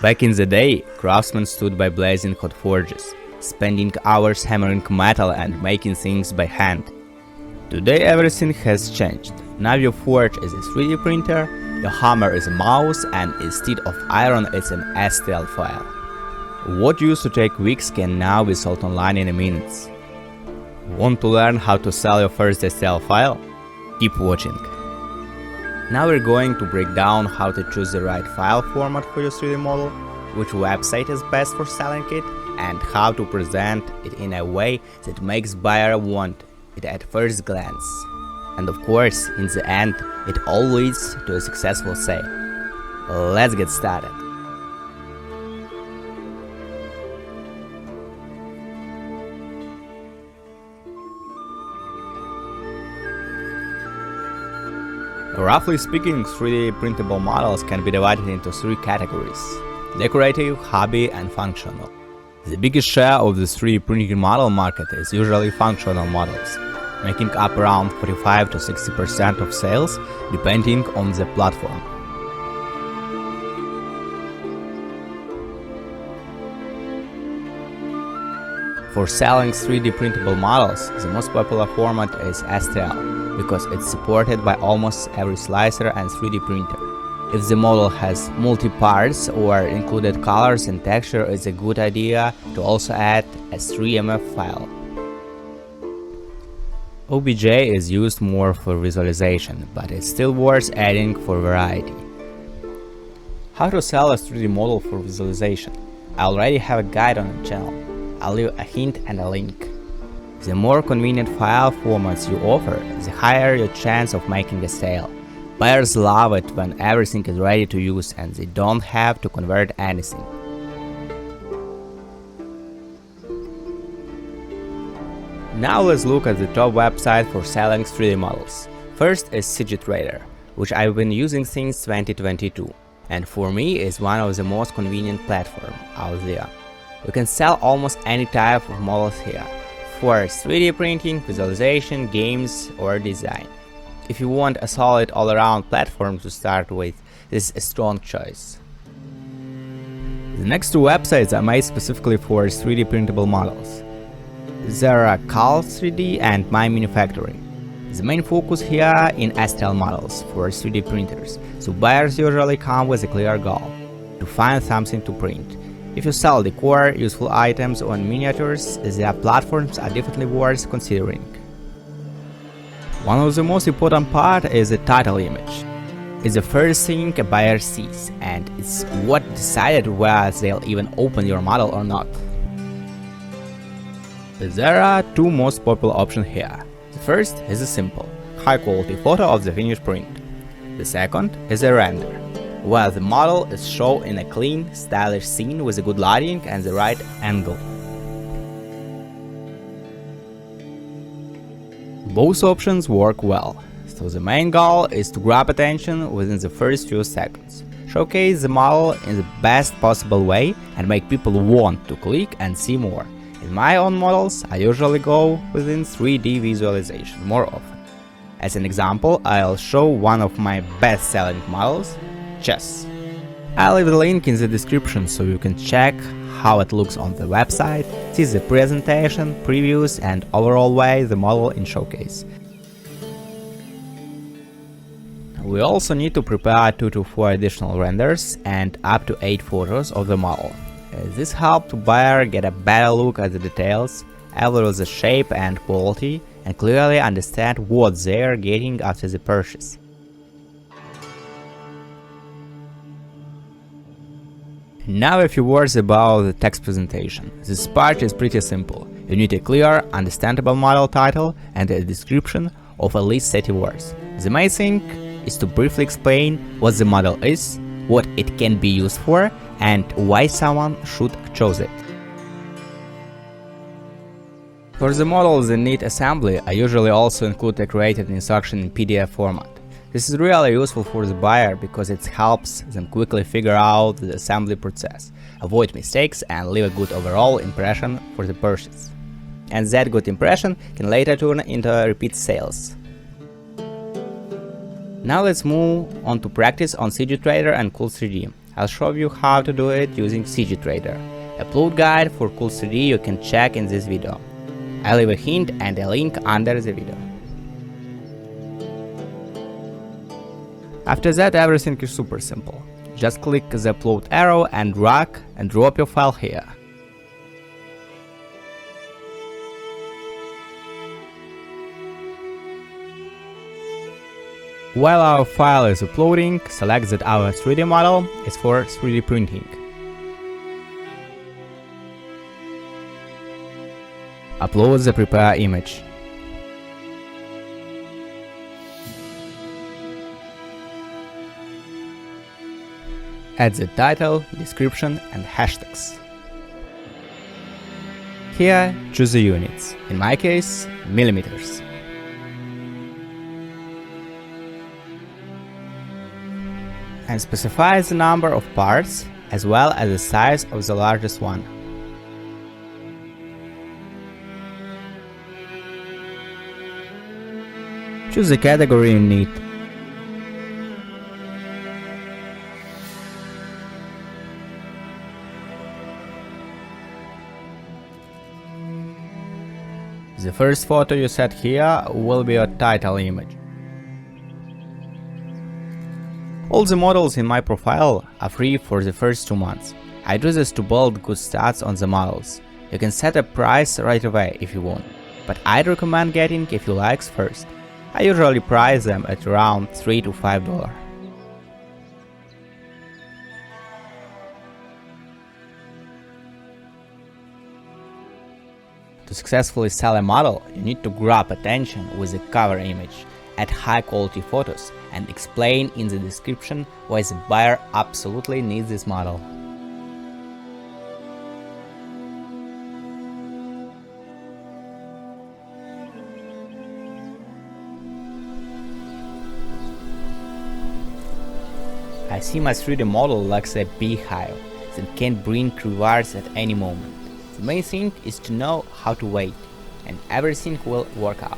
Back in the day, craftsmen stood by blazing hot forges, spending hours hammering metal and making things by hand. Today everything has changed. Now your forge is a 3D printer, your hammer is a mouse, and instead of iron it's an STL file. What used to take weeks can now be sold online in minutes. Want to learn how to sell your first STL file? Keep watching. Now we're going to break down how to choose the right file format for your 3D model, which website is best for selling it, and how to present it in a way that makes buyer want it at first glance. And of course, in the end, it all leads to a successful sale. Let's get started. Roughly speaking, 3D printable models can be divided into three categories: decorative, hobby, and functional. The biggest share of the 3D printing model market is usually functional models, making up around 45 to 60% of sales, depending on the platform. For selling 3D printable models, the most popular format is STL, because it's supported by almost every slicer and 3D printer. If the model has multi-parts or included colors and texture, it's a good idea to also add a 3MF file. OBJ is used more for visualization, but it's still worth adding for variety. How to sell a 3D model for visualization? I already have a guide on the channel. I'll leave a hint and a link. The more convenient file formats you offer, the higher your chance of making a sale. Buyers love it when everything is ready to use and they don't have to convert anything. Now let's look at the top website for selling 3D models. First is CGTrader, which I've been using since 2022, and for me is one of the most convenient platforms out there. You can sell almost any type of models here, for 3D printing, visualization, games, or design. If you want a solid all-around platform to start with, this is a strong choice. The next two websites are made specifically for 3D printable models. There are Cal3D and My Manufacturing. The main focus here in STL models for 3D printers, so buyers usually come with a clear goal: to find something to print. If you sell decor, useful items, or miniatures, their platforms are definitely worth considering. One of the most important part is the title image. It's the first thing a buyer sees, and it's what decided whether they'll even open your model or not. There are two most popular options here. The first is a simple, high-quality photo of the finished print. The second is a render, where the model is shown in a clean, stylish scene with a good lighting and the right angle. Both options work well, so the main goal is to grab attention within the first few seconds, showcase the model in the best possible way, and make people want to click and see more. In my own models, I usually go within 3D visualization more often. As an example, I'll show one of my best-selling models, chess. I'll leave the link in the description so you can check how it looks on the website, see the presentation, previews, and overall way the model in showcase. We also need to prepare 2 to 4 additional renders and up to 8 photos of the model. This helps the buyer get a better look at the details, evaluate the shape and quality, and clearly understand what they are getting after the purchase. Now a few words about the text presentation. This part is pretty simple. You need a clear, understandable model title and a description of at least 30 words. The main thing is to briefly explain what the model is, what it can be used for, and why someone should choose it. For the models that need assembly, I usually also include a created instruction in PDF format. This is really useful for the buyer because it helps them quickly figure out the assembly process, avoid mistakes, and leave a good overall impression for the purchase. And that good impression can later turn into repeat sales. Now let's move on to practice on CGTrader and Cool3D. I'll show you how to do it using CG Trader, a plot guide for cool 3D you can check in this video. I'll leave a hint and a link under the video. After that, everything is super simple. Just click the plot arrow and drag and drop your file here. While our file is uploading, select that our 3D model is for 3D printing. Upload the prepared image. Add the title, description and hashtags. Here, choose the units, in my case, millimeters. And specify the number of parts as well as the size of the largest one. Choose the category you need. The first photo you set here will be your title image. All the models in my profile are free for the first 2 months. I do this to build good stats on the models. You can set a price right away if you want, but I'd recommend getting a few likes first. I usually price them at around $3 to $5. To successfully sell a model, you need to grab attention with the cover image, add high quality photos, and explain in the description why the buyer absolutely needs this model. I see my 3D model like a beehive that can bring rewards at any moment. The main thing is to know how to wait, and everything will work out.